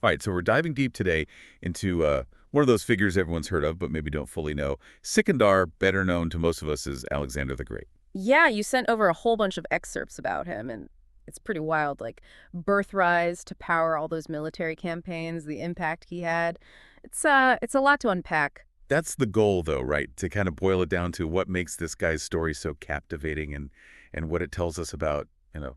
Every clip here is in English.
All right, so we're diving deep today into one of those figures everyone's heard of, but maybe don't fully know. Sikandar, better known to most of us as Alexander the Great. Yeah, you sent over a whole bunch of excerpts about him, and it's pretty wild. Like birth rise to power all those military campaigns, the impact he had. It's a lot to unpack. That's the goal, though, right? To kind of boil it down to what makes this guy's story so captivating and what it tells us about,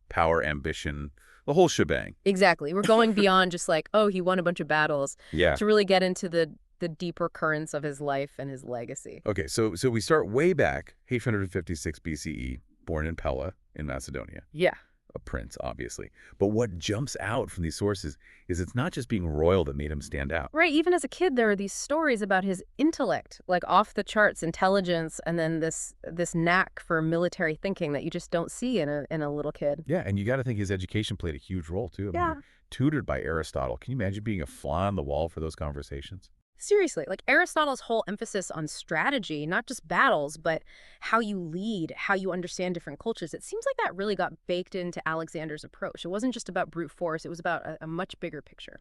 power, ambition, the whole shebang. Exactly. We're going beyond just like, oh, he won a bunch of battles Yeah. to really get into the deeper currents of his life and his legacy. Okay, so we start way back, 856 BCE, born in Pella in Macedonia. Yeah. A prince, obviously. But what jumps out from these sources is it's not just being royal that made him stand out. Right. Even as a kid, there are these stories about his intellect, like off the charts intelligence, and then this knack for military thinking that you just don't see in a little kid. Yeah, and you got to think his education played a huge role, too. I mean, Yeah. tutored by Aristotle. Can you imagine being a fly on the wall for those conversations? Seriously, like Aristotle's whole emphasis on strategy, not just battles, but how you lead, how you understand different cultures. It seems like that really got baked into Alexander's approach. It wasn't just about brute force, it was about a much bigger picture.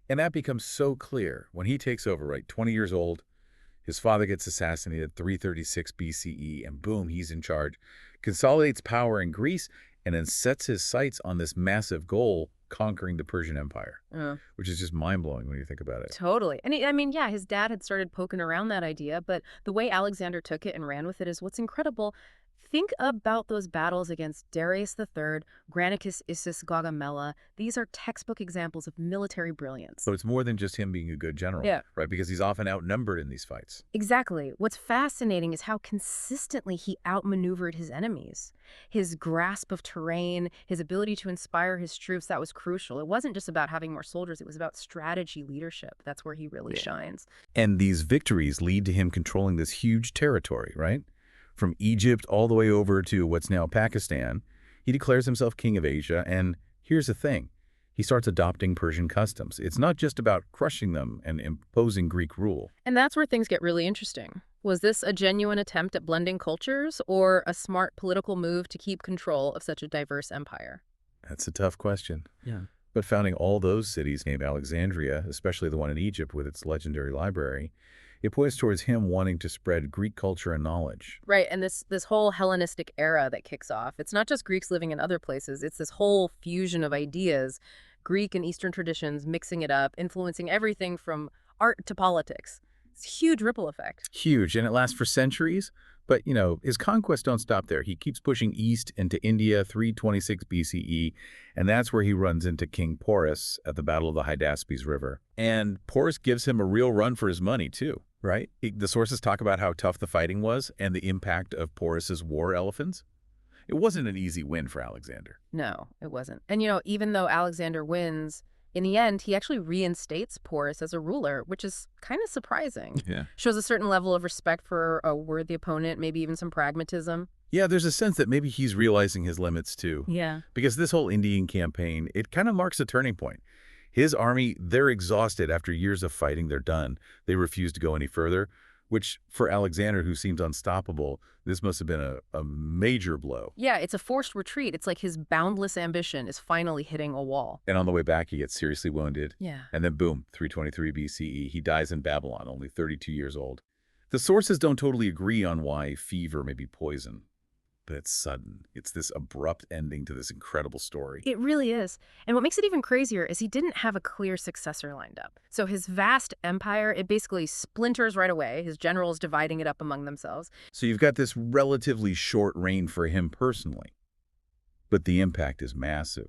And that becomes so clear when he takes over, right? 20 years old, his father gets assassinated 336 BCE, and boom, he's in charge. Consolidates power in Greece, and then sets his sights on this massive goal, conquering the Persian Empire, which is just mind-blowing when you think about it. Totally. And I mean, yeah, his dad had started poking around that idea, but the way Alexander took it and ran with it is what's incredible. Think about those battles against Darius III, Granicus, Issus, Gaugamela. These are textbook examples of military brilliance. So it's more than just him being a good general, Yeah. right? Because he's often outnumbered in these fights. Exactly. What's fascinating is how consistently he outmaneuvered his enemies. His grasp of terrain, his ability to inspire his troops, that was crucial. It wasn't just about having more soldiers, it was about strategy leadership. That's where he really shines. And these victories lead to him controlling this huge territory, right? From Egypt all the way over to what's now Pakistan. He declares himself king of Asia, and here's the thing. He starts adopting Persian customs. It's not just about crushing them and imposing Greek rule. And that's where things get really interesting. Was this a genuine attempt at blending cultures or a smart political move to keep control of such a diverse empire? That's a tough question. Yeah. But founding all those cities named Alexandria, especially the one in Egypt with its legendary library, it points towards him wanting to spread Greek culture and knowledge. Right, and this whole Hellenistic era that kicks off, it's not just Greeks living in other places, it's this whole fusion of ideas, Greek and Eastern traditions, mixing it up, influencing everything from art to politics. It's a huge ripple effect. Huge, and it lasts for centuries. But, his conquests don't stop there. He keeps pushing east into India, 326 BCE, and that's where he runs into King Porus at the Battle of the Hydaspes River. And Porus gives him a real run for his money, too, right? The sources talk about how tough the fighting was and the impact of Porus's war elephants. It wasn't an easy win for Alexander. No, it wasn't. And even though Alexander wins, in the end, he actually reinstates Porus as a ruler, which is kind of surprising. Yeah. Shows a certain level of respect for a worthy opponent, maybe even some pragmatism. Yeah, there's a sense that maybe he's realizing his limits, too. Yeah. Because this whole Indian campaign, it kind of marks a turning point. His army, they're exhausted after years of fighting. They're done. They refuse to go any further, which for Alexander, who seems unstoppable, this must have been a major blow. Yeah, it's a forced retreat. It's like his boundless ambition is finally hitting a wall. And on the way back, he gets seriously wounded. Yeah. And then boom, 323 BCE, he dies in Babylon, only 32 years old. The sources don't totally agree on why fever may be poison, but it's sudden. It's this abrupt ending to this incredible story. It really is. And what makes it even crazier is he didn't have a clear successor lined up. So his vast empire, it basically splinters right away, his generals dividing it up among themselves. So you've got this relatively short reign for him personally, but the impact is massive.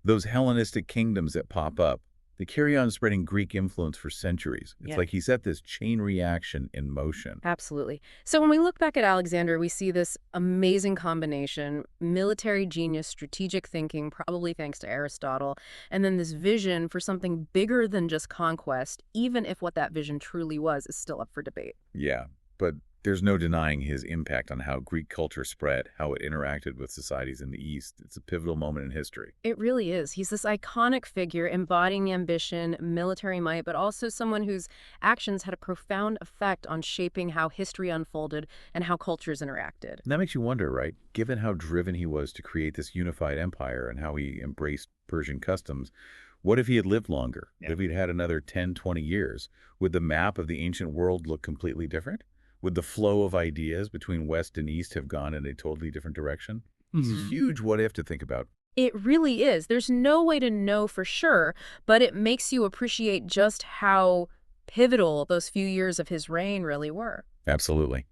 Those Hellenistic kingdoms that pop up, they carry on spreading Greek influence for centuries. It's like he set this chain reaction in motion. Absolutely. So when we look back at Alexander, we see this amazing combination, military genius, strategic thinking, probably thanks to Aristotle, and then this vision for something bigger than just conquest, even if what that vision truly was is still up for debate. Yeah, but there's no denying his impact on how Greek culture spread, how it interacted with societies in the East. It's a pivotal moment in history. It really is. He's this iconic figure embodying ambition, military might, but also someone whose actions had a profound effect on shaping how history unfolded and how cultures interacted. And that makes you wonder, right? Given how driven he was to create this unified empire and how he embraced Persian customs, What if he had lived longer? Yeah. What if he'd had another 10, 20 years? Would the map of the ancient world look completely different? Would the flow of ideas between West and East have gone in a totally different direction? It's a huge what if to think about. It really is. There's no way to know for sure, but it makes you appreciate just how pivotal those few years of his reign really were. Absolutely.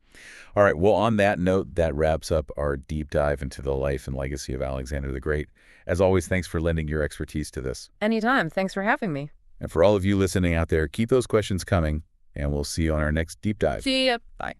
All right, well, on that note, that wraps up our deep dive into the life and legacy of Alexander the Great. As always, thanks for lending your expertise to this. Anytime. Thanks for having me. And for all of you listening out there, keep those questions coming, and we'll see you on our next deep dive. See ya. Bye.